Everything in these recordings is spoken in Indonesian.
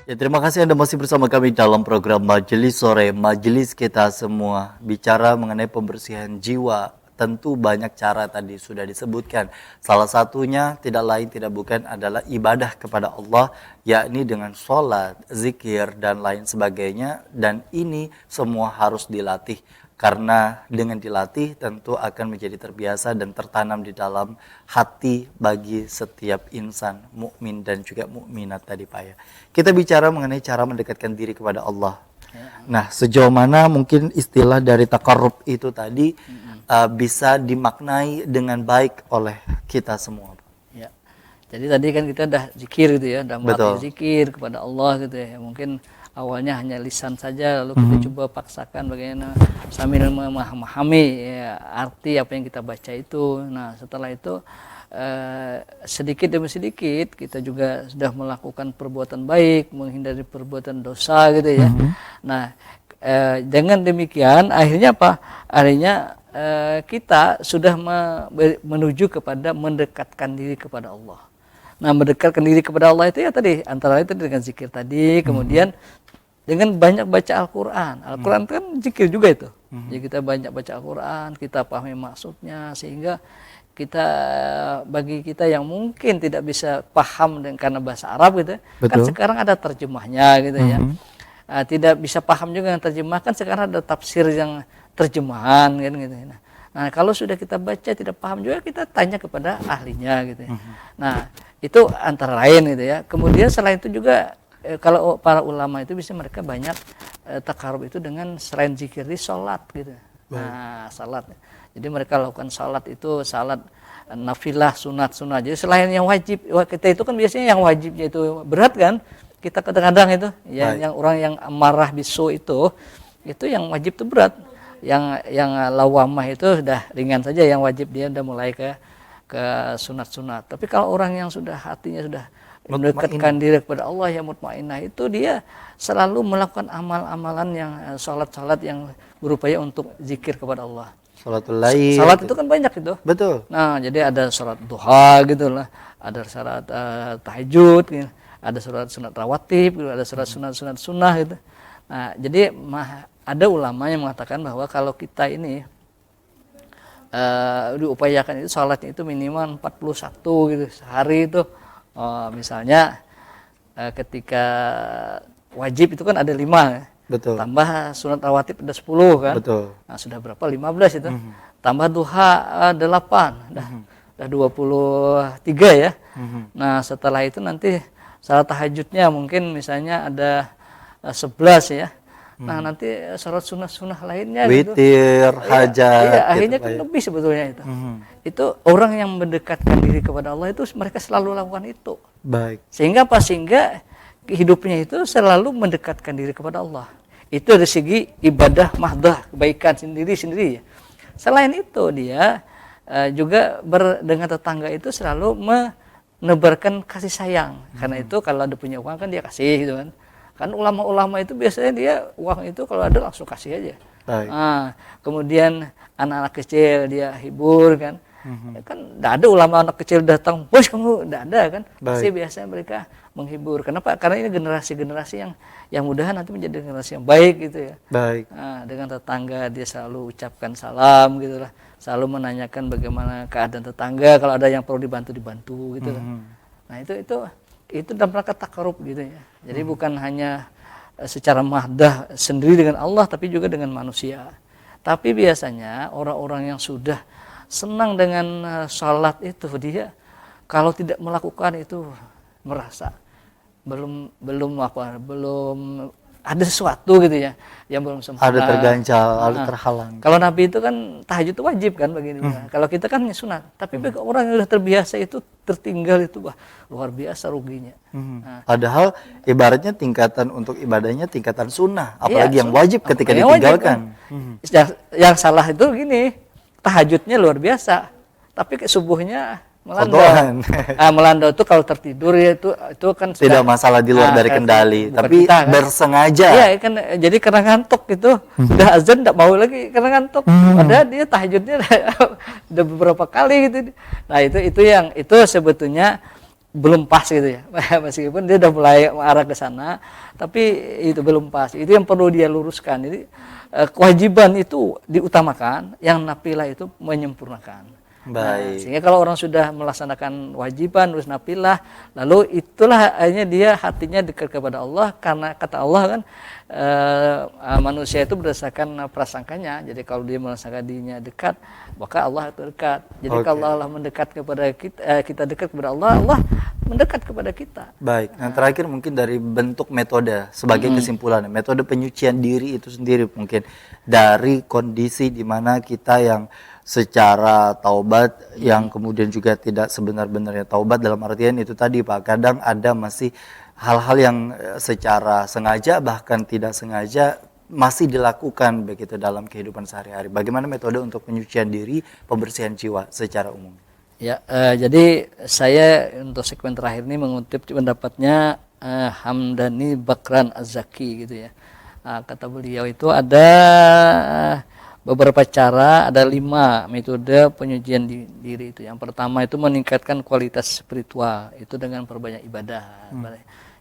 Ya, terima kasih Anda masih bersama kami dalam program Majelis Sore, Majelis Kita Semua. Bicara mengenai pembersihan jiwa, tentu banyak cara tadi sudah disebutkan. Salah satunya tidak lain tidak bukan adalah ibadah kepada Allah, yakni dengan sholat, zikir, dan lain sebagainya. Dan ini semua harus dilatih. Karena dengan dilatih tentu akan menjadi terbiasa dan tertanam di dalam hati bagi setiap insan mukmin dan juga mukminat tadi Pak ya. Kita bicara mengenai cara mendekatkan diri kepada Allah. Nah, sejauh mana mungkin istilah dari takarrub itu tadi bisa dimaknai dengan baik oleh kita semua, Pak? Ya. Jadi tadi kan kita udah zikir gitu ya, udah melatih Betul. zikir kepada Allah gitu ya. Mungkin awalnya hanya lisan saja, lalu kita coba paksakan bagaimana sambil memahami ya, arti apa yang kita baca itu. Nah, setelah itu sedikit demi sedikit kita juga sudah melakukan perbuatan baik, menghindari perbuatan dosa gitu ya. Nah, dengan demikian akhirnya apa? Akhirnya kita sudah menuju kepada mendekatkan diri kepada Allah. Nah, mendekatkan diri kepada Allah itu ya tadi antara itu dengan zikir tadi, kemudian dengan banyak baca Al-Quran. Al-Quran kan zikir juga itu. Jadi kita banyak baca Al-Quran, kita pahami maksudnya, sehingga kita, bagi kita yang mungkin tidak bisa paham karena bahasa Arab gitu, kan sekarang ada terjemahnya gitu ya. Tidak bisa paham juga yang terjemah, kan sekarang ada tafsir yang terjemahan kan gitu. Nah, kalau sudah kita baca tidak paham juga, kita tanya kepada ahlinya gitu ya. Nah, itu antara lain gitu ya. Kemudian selain itu juga kalau para ulama itu bisa mereka banyak takarub itu dengan selain zikir di sholat gitu. Nah, sholat. Jadi mereka lakukan sholat itu sholat nafilah, sunat. Jadi selain yang wajib, kita itu kan biasanya yang wajibnya itu berat kan. Kita kadang-kadang itu yang orang yang amarah bisu itu yang wajib itu berat. Yang lawamah itu sudah ringan saja, yang wajib dia udah mulai ke sunat. Tapi kalau orang yang sudah hatinya sudah mendekatkan diri kepada Allah yang mutmainnah, itu dia selalu melakukan amal-amalan yang salat yang berupaya untuk zikir kepada Allah. Salatul lail. Salat itu kan banyak itu. Betul. Nah, jadi ada salat duha gitu lah, ada salat tahajud gitu, ada salat sunat rawatib gitu, ada salat sunat sunnah gitu. Nah, jadi ada ulama yang mengatakan bahwa kalau kita ini diupayakan itu salatnya itu minimal 41 gitu sehari itu. Misalnya ketika wajib itu kan ada 5, Betul. tambah sunat rawatib ada 10 kan. Betul. Nah, sudah berapa? 15 itu. Tambah duha 8, udah 23 ya. Nah, setelah itu nanti salat tahajudnya mungkin misalnya ada 11 ya. Nah, nanti salat sunnah lainnya witir, hajat. Iya, gitu, akhirnya kan lebih sebetulnya itu. Itu orang yang mendekatkan diri kepada Allah itu mereka selalu lakukan itu. Baik. Sehingga apa? Sehingga hidupnya itu selalu mendekatkan diri kepada Allah. Itu dari segi ibadah mahdah, kebaikan sendiri ya. Selain itu dia juga dengan tetangga itu selalu menebarkan kasih sayang. Karena itu kalau ada punya uang kan dia kasih gitu kan. Kan ulama-ulama itu biasanya dia uang itu kalau ada langsung kasih aja. Nah, kemudian anak-anak kecil dia hibur kan. Kan tidak ada ulama anak kecil datang, bos kamu, tidak ada kan. Pasti biasanya mereka menghibur. Kenapa? Karena ini generasi-generasi yang mudahan nanti menjadi generasi yang baik gitu ya. Baik. Nah, dengan tetangga dia selalu ucapkan salam gitu lah. Selalu menanyakan bagaimana keadaan tetangga, kalau ada yang perlu dibantu gitu lah. Nah, itu dalam rangka takarub gitu ya. Jadi bukan hanya secara mahdah sendiri dengan Allah, tapi juga dengan manusia. Tapi biasanya orang-orang yang sudah senang dengan sholat itu, dia kalau tidak melakukan itu merasa belum ada sesuatu gitu ya yang belum sempurna. Ada terganjal, ada terhalang. Kalau Nabi itu kan tahajud itu wajib kan bagi dia. Kalau kita kan sunat. Tapi bagi orang yang sudah terbiasa itu tertinggal itu luar biasa ruginya. Padahal ibaratnya tingkatan untuk ibadahnya tingkatan sunnah, apalagi yang sunnah. wajib ketika ditinggalkan. Yang salah itu gini, tahajudnya luar biasa, tapi subuhnya melanda. Melanda itu kalau tertidur ya itu kan tidak masalah di luar dari kendali, tapi kita, kan? Bersengaja. Iya kan, jadi karena ngantuk itu, udah azan tidak mau lagi karena ngantuk. Padahal dia tahajudnya udah beberapa kali gitu. Nah itu sebetulnya belum pas gitu ya. Meskipun dia udah mulai arah ke sana, tapi itu belum pas. Itu yang perlu dia luruskan. Jadi kewajiban itu diutamakan, yang nafilah itu menyempurnakan. Nah, Baik. sehingga kalau orang sudah melaksanakan wajiban terus nafilah, lalu itulah akhirnya dia hatinya dekat kepada Allah, karena kata Allah kan manusia itu berdasarkan prasangkanya. Jadi kalau dia merasakan dirinya dekat, maka Allah itu dekat. Jadi kalau Allah mendekat kepada kita, kita dekat kepada Allah, Allah mendekat kepada kita. Baik. Nah, terakhir mungkin dari bentuk metode sebagai kesimpulan, metode penyucian diri itu sendiri mungkin dari kondisi di mana kita yang secara taubat yang kemudian juga tidak sebenar-benarnya taubat, dalam artian itu tadi Pak, kadang ada masih hal-hal yang secara sengaja bahkan tidak sengaja masih dilakukan begitu dalam kehidupan sehari-hari. Bagaimana metode untuk penyucian diri, pembersihan jiwa secara umum? Ya, jadi saya untuk segmen terakhir ini mengutip pendapatnya Hamdani Bakran Az-Zaki gitu ya. Kata beliau itu ada beberapa cara, ada 5 metode penyucian diri itu. Yang pertama itu meningkatkan kualitas spiritual, itu dengan perbanyak ibadah.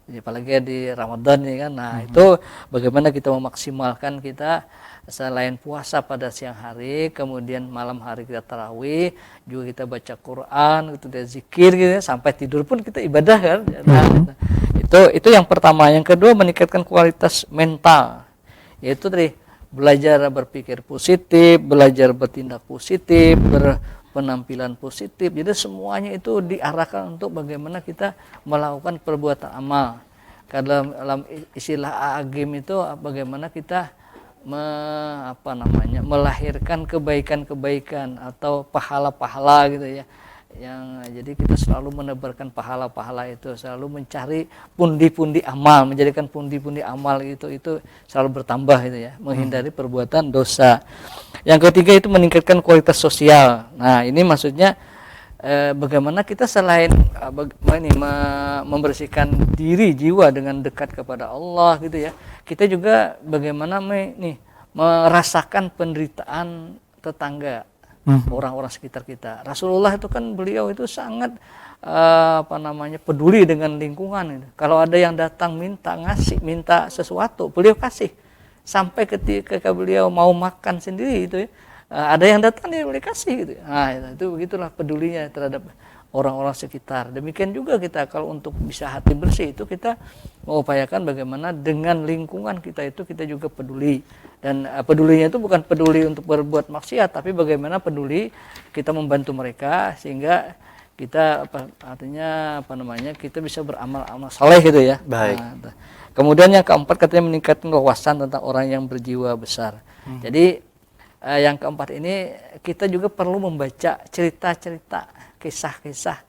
Jadi apalagi di Ramadan ya kan. Nah, itu bagaimana kita memaksimalkan kita selain puasa pada siang hari, kemudian malam hari kita tarawih, juga kita baca Quran, kita zikir gitu ya, sampai tidur pun kita ibadah kan. Nah, itu yang pertama. Yang kedua meningkatkan kualitas mental. Yaitu tadi belajar berpikir positif, belajar bertindak positif, berpenampilan positif. Jadi semuanya itu diarahkan untuk bagaimana kita melakukan perbuatan amal. Karena dalam istilah agim itu bagaimana kita melahirkan kebaikan-kebaikan atau pahala-pahala gitu ya. Jadi kita selalu menebarkan pahala-pahala itu, selalu mencari pundi-pundi amal, menjadikan pundi-pundi amal itu selalu bertambah gitu ya, menghindari perbuatan dosa. Yang ketiga itu meningkatkan kualitas sosial. Nah, ini maksudnya bagaimana kita selain membersihkan diri jiwa dengan dekat kepada Allah gitu ya, kita juga bagaimana merasakan penderitaan tetangga, orang-orang sekitar kita. Rasulullah itu kan beliau itu sangat peduli dengan lingkungan itu. Kalau ada yang datang minta sesuatu, beliau kasih. Sampai ketika beliau mau makan sendiri itu ya, ada yang datang dia boleh kasih gitu. Nah, itu begitulah pedulinya terhadap orang-orang sekitar. Demikian juga kita kalau untuk bisa hati bersih itu kita mengupayakan bagaimana dengan lingkungan kita itu kita juga peduli. Dan pedulinya itu bukan peduli untuk berbuat maksiat, tapi bagaimana peduli kita membantu mereka sehingga kita kita bisa beramal-amal saleh gitu ya. Baik. Nah, kemudian yang keempat katanya meningkatkan wawasan tentang orang yang berjiwa besar. Jadi yang keempat ini kita juga perlu membaca cerita-cerita, kisah-kisah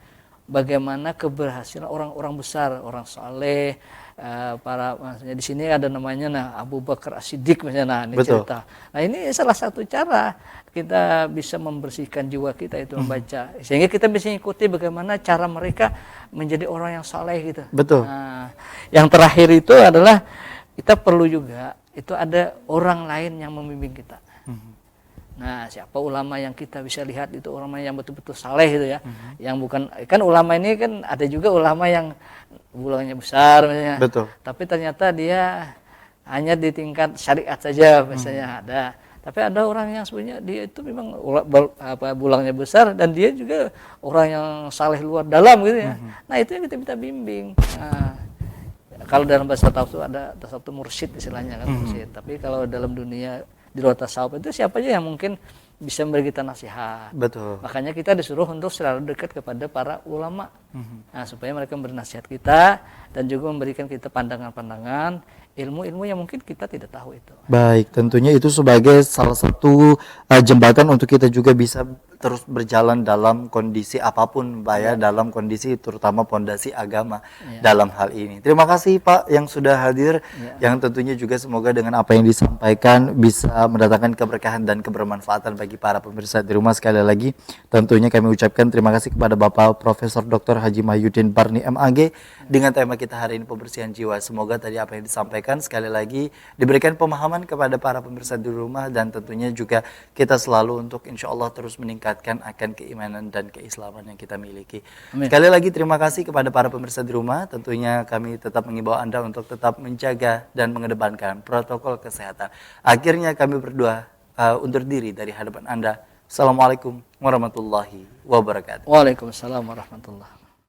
bagaimana keberhasilan orang-orang besar, orang saleh, maksudnya di sini ada namanya Abu Bakar As-Siddiq misalnya, ini cerita. Nah, ini salah satu cara kita bisa membersihkan jiwa kita itu membaca, sehingga kita bisa ikuti bagaimana cara mereka menjadi orang yang saleh gitu. Betul. Nah, yang terakhir itu adalah kita perlu juga itu ada orang lain yang membimbing kita. Nah, siapa ulama yang kita bisa lihat itu ulama yang betul-betul saleh gitu ya. Yang bukan, kan ulama ini kan ada juga ulama yang bulangnya besar misalnya. Betul. Tapi ternyata dia hanya di tingkat syariat saja misalnya ada. Tapi ada orang yang sebenarnya dia itu memang bulangnya besar dan dia juga orang yang saleh luar dalam gitu ya. Nah, itu yang kita minta bimbing. Nah, kalau dalam bahasa tasawuf ada tasawuf mursyid istilahnya kan mursyid. Tapi kalau dalam dunia di luar tasawuf itu siapa aja yang mungkin bisa memberi kita nasihat. Betul. Makanya kita disuruh untuk selalu dekat kepada para ulama. Nah, supaya mereka memberi nasihat kita dan juga memberikan kita pandangan-pandangan, ilmu-ilmu yang mungkin kita tidak tahu itu. Baik, tentunya itu sebagai salah satu jembatan untuk kita juga bisa terus berjalan dalam kondisi apapun Pak ya, dalam kondisi terutama pondasi agama dalam hal ini. Terima kasih Pak yang sudah hadir, yang tentunya juga semoga dengan apa yang disampaikan bisa mendatangkan keberkahan dan kebermanfaatan bagi para pemirsa di rumah. Sekali lagi tentunya kami ucapkan terima kasih kepada Bapak Profesor Dr. Haji Mahyudin Barni MAG dengan tema kita hari ini pembersihan jiwa. Semoga tadi apa yang disampaikan disampaikan sekali lagi, diberikan pemahaman kepada para pemirsa di rumah, dan tentunya juga kita selalu untuk insya Allah terus meningkatkan akan keimanan dan keislaman yang kita miliki. Amin. Sekali lagi terima kasih kepada para pemirsa di rumah. Tentunya kami tetap mengimbau Anda untuk tetap menjaga dan mengedepankan protokol kesehatan. Akhirnya kami berdua undur diri dari hadapan Anda. Assalamualaikum warahmatullahi wabarakatuh. Waalaikumsalam warahmatullahi